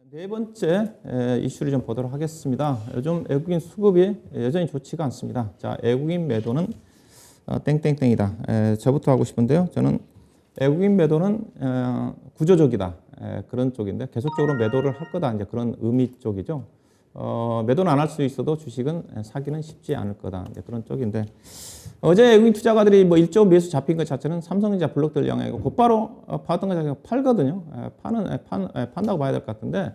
네 번째 이슈를 좀 보도록 하겠습니다. 요즘 외국인 수급이 여전히 좋지가 않습니다. 자, 외국인 매도는 땡땡땡이다. 저부터 하고 싶은데요. 저는 외국인 매도는 구조적이다. 그런 쪽인데 계속적으로 매도를 할 거다. 이제 그런 의미 쪽이죠. 매도는 안 할 수 있어도 주식은 사기는 쉽지 않을 거다. 이제 그런 쪽인데 어제 외국인 투자가들이 뭐 1조 매수 잡힌 것 자체는 삼성전자 블록들 영향이고 곧바로 받은 것 자체가 팔거든요. 판다고 봐야 될 것 같은데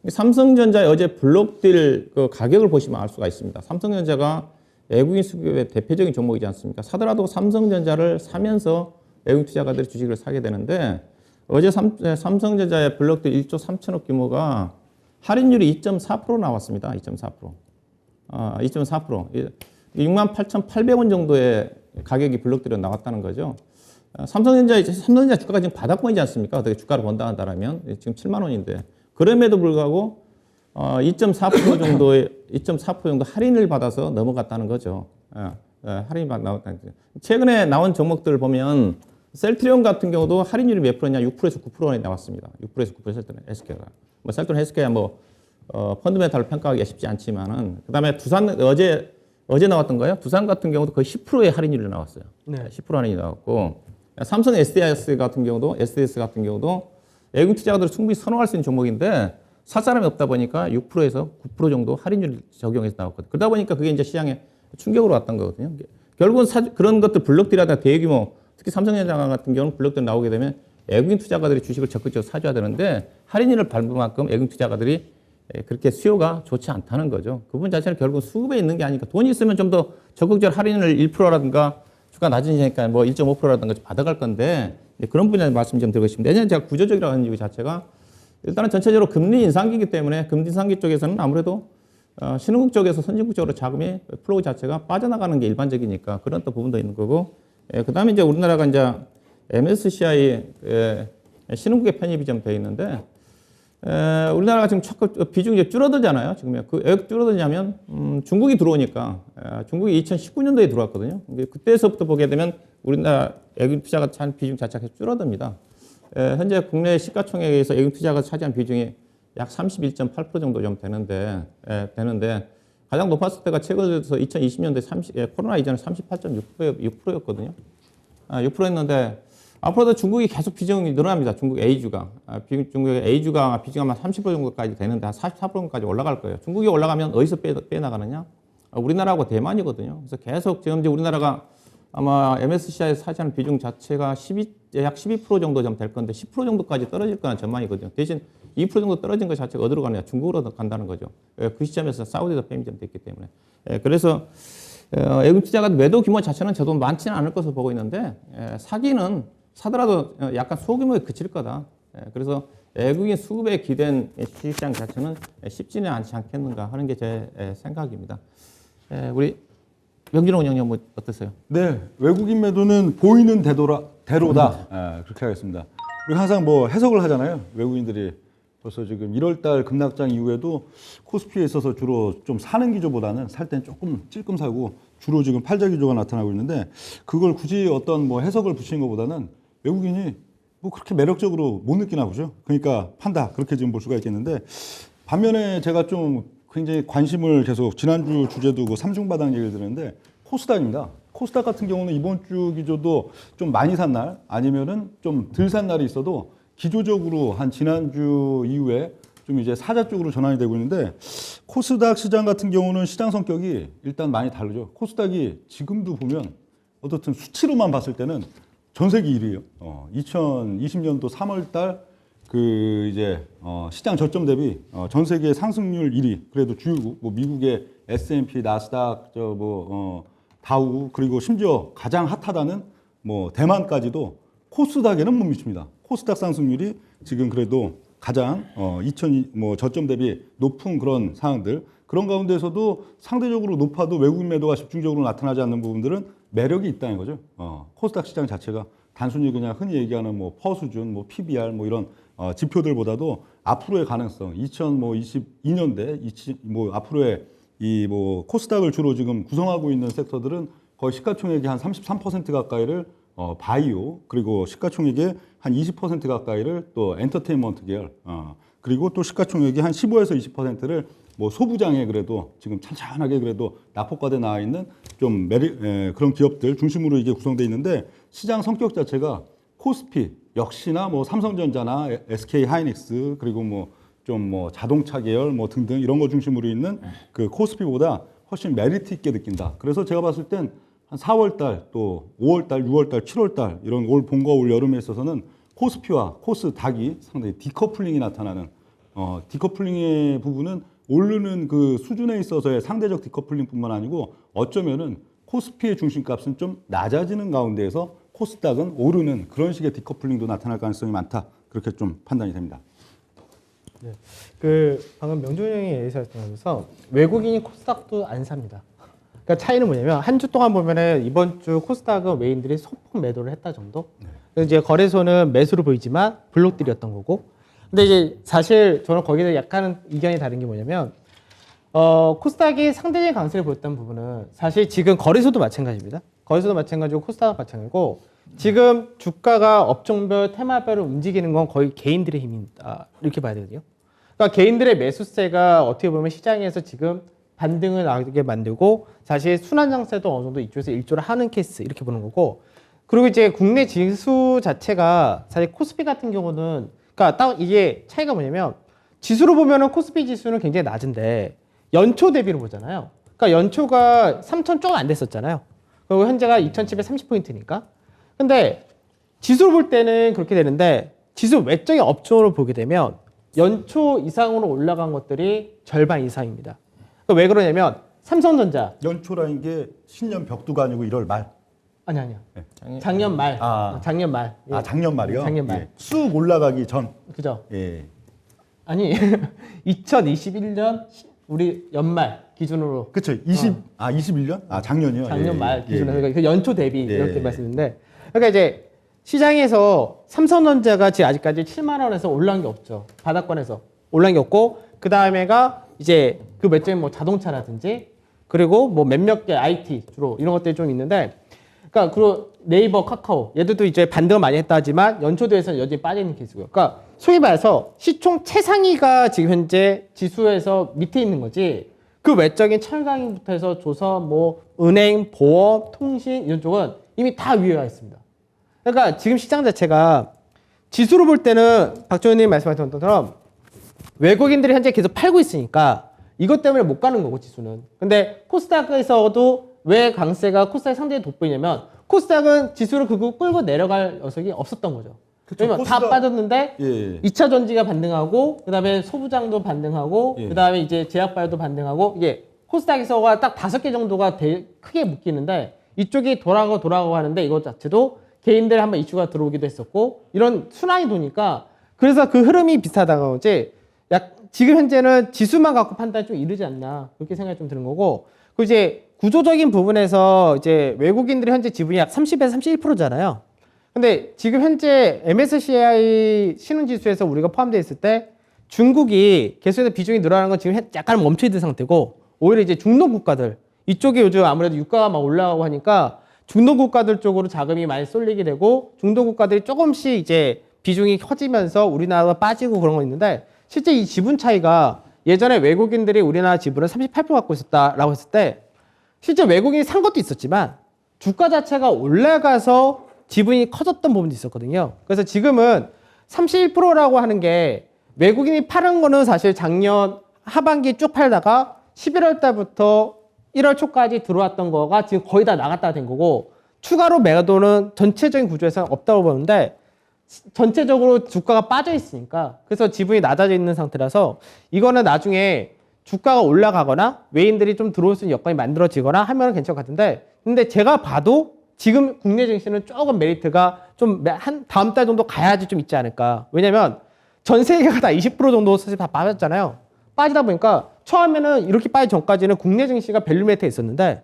삼성전자의 어제 블록딜 그 가격을 보시면 알 수가 있습니다. 삼성전자가 외국인 수급의 대표적인 종목이지 않습니까? 사더라도 삼성전자를 사면서 외국인 투자가들이 주식을 사게 되는데 어제 삼성전자의 블록딜 1조 3천억 규모가 할인율이 2.4% 나왔습니다. 2.4%. 2.4%. 68,800원 정도의 가격이 블록들이 나왔다는 거죠. 삼성전자 주가가 지금 바닥권이지 않습니까? 어떻게 주가를 본다 한다면 지금 7만 원인데 그럼에도 불구하고 2.4% 정도 할인을 받아서 넘어갔다는 거죠. 할인이 나왔다는 거죠. 최근에 나온 종목들을 보면 셀트리온 같은 경우도 할인율이 몇 프로냐? 6%에서 9%에 나왔습니다. 6%에서 9% 셀트리온 SK가. 뭐 셀트리온 SK야 뭐 펀드멘탈을 평가하기가 쉽지 않지만은 그다음에 어제 나왔던 거예요. 두산 같은 경우도 거의 10%의 할인율이 나왔어요. 네. 10% 할인이 나왔고 삼성 SDS 같은 경우도 외국인 투자자들이 충분히 선호할 수 있는 종목인데 살 사람이 없다 보니까 6%에서 9% 정도 할인율 적용해서 나왔거든요. 그러다 보니까 그게 이제 시장에 충격으로 왔던 거거든요. 결국은 그런 것들 블록들이라든가 대규모 특히 삼성전자 같은 경우는 블록들 나오게 되면 외국인 투자가들이 주식을 적극적으로 사줘야 되는데 할인율을 밟은 만큼 외국인 투자가들이 그렇게 수요가 좋지 않다는 거죠. 그 부분 자체는 결국 수급에 있는 게 아니니까 돈이 있으면 좀 더 적극적으로 할인을 1%라든가 주가 낮으니까 뭐 1.5%라든가 받아갈 건데 그런 분야에 말씀 좀 드리고 싶습니다. 왜냐하면 제가 구조적이라고 하는 이유 자체가 일단은 전체적으로 금리 인상기이기 때문에 금리 인상기 쪽에서는 아무래도 신흥국 쪽에서 선진국 쪽으로 자금이 플로우 자체가 빠져나가는 게 일반적이니까 그런 또 부분도 있는 거고 그 다음에 이제 우리나라가 이제 MSCI 신흥국에 편입이 좀 되어 있는데 우리나라가 지금 비중이 이제 줄어들잖아요. 지금 왜 줄어드냐면 중국이 들어오니까 중국이 2019년도에 들어왔거든요. 그때서부터 보게 되면 우리나라 외국인 투자가 차지한 비중 자체가 계속 줄어듭니다. 현재 국내 시가총액에서 외국인 투자가 차지한 비중이 약 31.8% 정도 좀 되는데 가장 높았을 때가 최근 들어서 2020년도에 코로나 이전에 38.6%였거든요. 6%였는데 앞으로도 중국이 계속 비중이 늘어납니다. 중국 A주가. 중국의 A주가 비중이 아마 30% 정도까지 되는데 한 44%까지 올라갈 거예요. 중국이 올라가면 어디서 빼나가느냐? 우리나라하고 대만이거든요. 그래서 계속 지금 이제 우리나라가 아마 MSCI에서 차지하는 비중 자체가 약 12% 정도 좀 될 건데 10% 정도까지 떨어질 거라는 전망이거든요. 대신 2% 정도 떨어진 것 자체가 어디로 가느냐? 중국으로 간다는 거죠. 그 시점에서 사우디에서 폐임이 좀 됐기 때문에. 그래서 외국 투자가 매도 규모 자체는 저도 많지는 않을 것으로 보고 있는데 사더라도 약간 소규모에 그칠 거다. 그래서 외국인 수급에 기댄 주식시장 자체는 쉽지는 않지 않겠는가 하는 게 제 생각입니다. 우리 명진호 원장님 뭐 어떠세요? 네, 외국인 매도는 보이는 대로다. 그렇게 하겠습니다. 우리 항상 뭐 해석을 하잖아요. 외국인들이 벌써 지금 1월달 급락장 이후에도 코스피에 있어서 주로 좀 사는 기조보다는 살 땐 조금 찔끔 사고 주로 지금 팔자 기조가 나타나고 있는데 그걸 굳이 어떤 뭐 해석을 붙이는 것보다는 외국인이 뭐 그렇게 매력적으로 못 느끼나 보죠. 그러니까 판다 그렇게 지금 볼 수가 있겠는데 반면에 제가 좀 굉장히 관심을 계속 지난주 주제도 그 삼중바닥 얘기를 드렸는데 코스닥입니다. 코스닥 같은 경우는 이번 주 기조도 좀 많이 산 날 아니면은 좀 덜 산 날이 있어도 기조적으로 한 지난주 이후에 좀 이제 사자 쪽으로 전환이 되고 있는데 코스닥 시장 같은 경우는 시장 성격이 일단 많이 다르죠. 코스닥이 지금도 보면 어떻든 수치로만 봤을 때는 전 세계 1위예요. 2020년도 3월 달 그 이제 시장 저점 대비 전 세계 상승률 1위. 그래도 주요국 뭐 미국의 S&P, 나스닥, 다우 그리고 심지어 가장 핫하다는 뭐 대만까지도 코스닥에는 못 미칩니다. 코스닥 상승률이 지금 그래도 가장 뭐 저점 대비 높은 그런 상황들 그런 가운데서도 상대적으로 높아도 외국인 매도가 집중적으로 나타나지 않는 부분들은 매력이 있다는 거죠. 코스닥 시장 자체가 단순히 그냥 흔히 얘기하는 뭐 퍼 수준, 뭐 PBR 뭐 이런 지표들보다도 앞으로의 가능성, 2022년대 뭐 앞으로의 이 뭐 코스닥을 주로 지금 구성하고 있는 섹터들은 거의 시가총액의 한 33% 가까이를 바이오 그리고 시가총액의 한 20% 가까이를 또 엔터테인먼트 계열 그리고 또 시가총액이 한 15에서 20%를 뭐 소부장에 그래도 지금 찬찬하게 그래도 낙폭과대 나와 있는 좀 그런 기업들 중심으로 이게 구성되어 있는데 시장 성격 자체가 코스피 역시나 뭐 삼성전자나 SK 하이닉스 그리고 뭐 좀 뭐 자동차 계열 뭐 등등 이런 거 중심으로 있는 그 코스피보다 훨씬 메리트 있게 느낀다. 그래서 제가 봤을 땐 한 4월 달, 또 5월 달, 6월 달, 7월 달 이런 올 봄과 올 여름에 있어서는 코스피와 코스닥이 상당히 디커플링이 나타나는 디커플링의 부분은 오르는 그 수준에 있어서의 상대적 디커플링뿐만 아니고 어쩌면은 코스피의 중심값은 좀 낮아지는 가운데에서 코스닥은 오르는 그런 식의 디커플링도 나타날 가능성이 많다. 그렇게 좀 판단이 됩니다. 네. 그 방금 명준 형이 얘기하셨던 외국인이 코스닥도 안 삽니다. 그러니까 차이는 뭐냐면 한 주 동안 보면은 이번 주 코스닥은 외인들이 소폭 매도를 했다 정도. 그래서 이제 거래소는 매수로 보이지만 블록들이었던 거고. 근데 이제 사실 저는 거기서 약간 의견이 다른 게 뭐냐면 코스닥이 상대적인 강세를 보였던 부분은 사실 지금 거래소도 마찬가지입니다. 거래소도 마찬가지고 코스닥도 마찬가지고 지금 주가가 업종별 테마별을 움직이는 건 거의 개인들의 힘이다 이렇게 봐야 되거든요. 그러니까 개인들의 매수세가 어떻게 보면 시장에서 지금 반등을 나게 만들고 사실 순환 장세도 어느 정도 이쪽에서 일조를 하는 케이스 이렇게 보는 거고 그리고 이제 국내 지수 자체가 사실 코스피 같은 경우는 그러니까 딱 이게 차이가 뭐냐면 지수로 보면은 코스피 지수는 굉장히 낮은데 연초 대비로 보잖아요. 그러니까 연초가 3,000 조금 안 됐었잖아요. 그리고 현재가 2,730포인트니까. 근데 지수로 볼 때는 그렇게 되는데 지수 외적인 업종으로 보게 되면 연초 이상으로 올라간 것들이 절반 이상입니다. 그러니까 왜 그러냐면 삼성전자 연초라는 게 신년 벽두가 아니고 1월 말. 아니요. 네. 작년 말. 아. 작년 말. 예. 아 작년 말이요? 작년 말. 예. 쑥 올라가기 전. 그죠? 예. 아니 2021년 우리 연말 기준으로 그렇죠. 21년? 아 작년이요. 작년 예, 말 예, 기준으로 예. 그러니까 연초 대비 예. 이렇게 말씀드렸는데 그러니까 이제 시장에서 삼성전자가 지금 아직까지 7만 원에서 올라간 게 없죠. 바닥권에서 올라간 게 없고 그 다음에가 이제 그 몇점이 뭐 자동차라든지 그리고 뭐 몇몇 개 IT 주로 이런 것들이 좀 있는데 그러니까 그리고 네이버, 카카오 얘들도 이제 반등을 많이 했다 하지만 연초도에서는 여전히 빠져 있는 케이스고요. 그러니까 소위 말해서 시총 최상위가 지금 현재 지수에서 밑에 있는 거지 그 외적인 철강부터 해서 조선, 뭐 은행, 보험, 통신 이런 쪽은 이미 다 위에 와 있습니다. 그러니까 지금 시장 자체가 지수로 볼 때는 박종현님 말씀하셨던 것처럼 외국인들이 현재 계속 팔고 있으니까 이것 때문에 못 가는 거고 지수는. 근데 코스닥에서도 왜 강세가 코스닥이 상당히 돋보이냐면 코스닥은 지수를 끌고 내려갈 녀석이 없었던 거죠. 그쵸, 왜냐면 다 빠졌는데 예. 2차 전지가 반등하고 그다음에 소부장도 반등하고 예. 그다음에 이제 제약바이오도 반등하고 이게 코스닥에서가 딱 5개 정도가 크게 묶이는데 이쪽이 돌아가고 하는데 이것 자체도 개인들 한번 이슈가 들어오기도 했었고 이런 순환이 도니까 그래서 그 흐름이 비슷하다가 오지 지금 현재는 지수만 갖고 판단이 좀 이르지 않나 그렇게 생각이 좀 드는 거고 그 이제 구조적인 부분에서 이제 외국인들이 현재 지분이 약 30에서 31%잖아요. 근데 지금 현재 MSCI 신흥지수에서 우리가 포함되어 있을 때 중국이 계속해서 비중이 늘어나는 건 지금 약간 멈춰 있는 상태고 오히려 이제 중동 국가들 이쪽이 요즘 아무래도 유가가 막 올라가고 하니까 중동 국가들 쪽으로 자금이 많이 쏠리게 되고 중동 국가들이 조금씩 이제 비중이 커지면서 우리나라가 빠지고 그런 거 있는데 실제 이 지분 차이가 예전에 외국인들이 우리나라 지분을 38% 갖고 있었다라고 했을 때 실제 외국인이 산 것도 있었지만 주가 자체가 올라가서 지분이 커졌던 부분도 있었거든요. 그래서 지금은 31%라고 하는 게 외국인이 파는 거는 사실 작년 하반기 쭉 팔다가 11월 달부터 1월 초까지 들어왔던 거가 지금 거의 다 나갔다 된 거고 추가로 매도는 전체적인 구조에서 없다고 보는데 전체적으로 주가가 빠져 있으니까 그래서 지분이 낮아져 있는 상태라서 이거는 나중에 주가가 올라가거나 외인들이 좀 들어올 수 있는 여건이 만들어지거나 하면 괜찮을 것 같은데 근데 제가 봐도 지금 국내 증시는 조금 메리트가 좀 한 다음 달 정도 가야지 좀 있지 않을까. 왜냐면 전 세계가 다 20% 정도 사실 다 빠졌잖아요. 빠지다 보니까 처음에는 이렇게 빠지기 전까지는 국내 증시가 밸류 메리트가 있었는데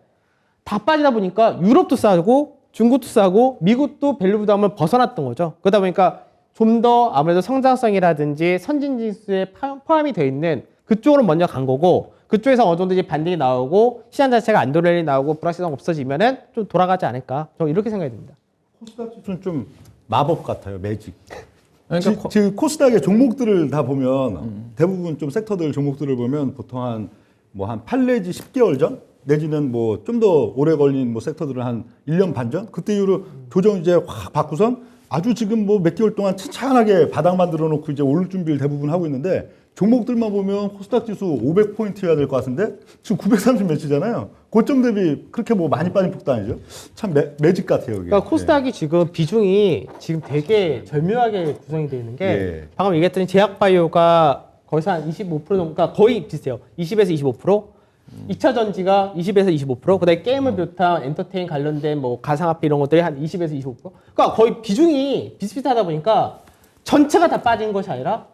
다 빠지다 보니까 유럽도 싸고 중국도 싸고 미국도 밸류 부담을 벗어났던 거죠. 그러다 보니까 좀 더 아무래도 성장성이라든지 선진 지수에 포함이 되어 있는 그쪽으로 먼저 간 거고 그쪽에서 어느 정도 이제 반등이 나오고 시장 자체가 안도렐이 나오고 불확실성 없어지면은 좀 돌아가지 않을까. 저 이렇게 생각이 듭니다. 코스닥 지수는 좀 마법 같아요. 매직. 그러니까 지금 코스닥의 종목들을 다 보면 대부분 좀 섹터들 종목들을 보면 보통 한 8 내지 10개월 전 내지는 뭐 좀 더 오래 걸린 뭐 섹터들은 한 1년 반 전 그때 이후로 조정 이제 확 받고선 아주 지금 뭐 몇 개월 동안 찬찬하게 바닥 만들어 놓고 이제 오를 준비를 대부분 하고 있는데 종목들만 보면 코스닥 지수 500포인트여야 될 것 같은데 지금 930 몇이잖아요. 고점 대비 그렇게 뭐 많이 빠진 폭도 아니죠. 참 매직 같아요. 이게. 그러니까 코스닥이 지금 비중이 지금 되게 절묘하게 구성이 되어 있는 게 예. 방금 얘기했더니 제약바이오가 거기서 한 25% 정도, 그러니까 거의 비슷해요. 20에서 25%. 2차 전지가 20에서 25%, 그다음에 게임을 비롯한 엔터테인 관련된 뭐 가상화폐 이런 것들이 한 20에서 25%. 그러니까 거의 비중이 비슷비슷하다 보니까 전체가 다 빠진 것이 아니라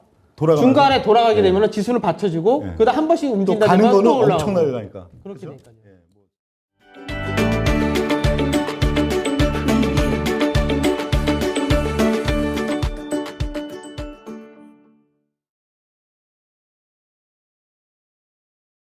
중간에 돌아가게 되면 지수는 받쳐주고 예. 그다음 한 번씩 또 움직인다 가는 되면 거는 또 올라가고 엄청나게 가니까. 그렇게 그렇죠? 되니까요. 예.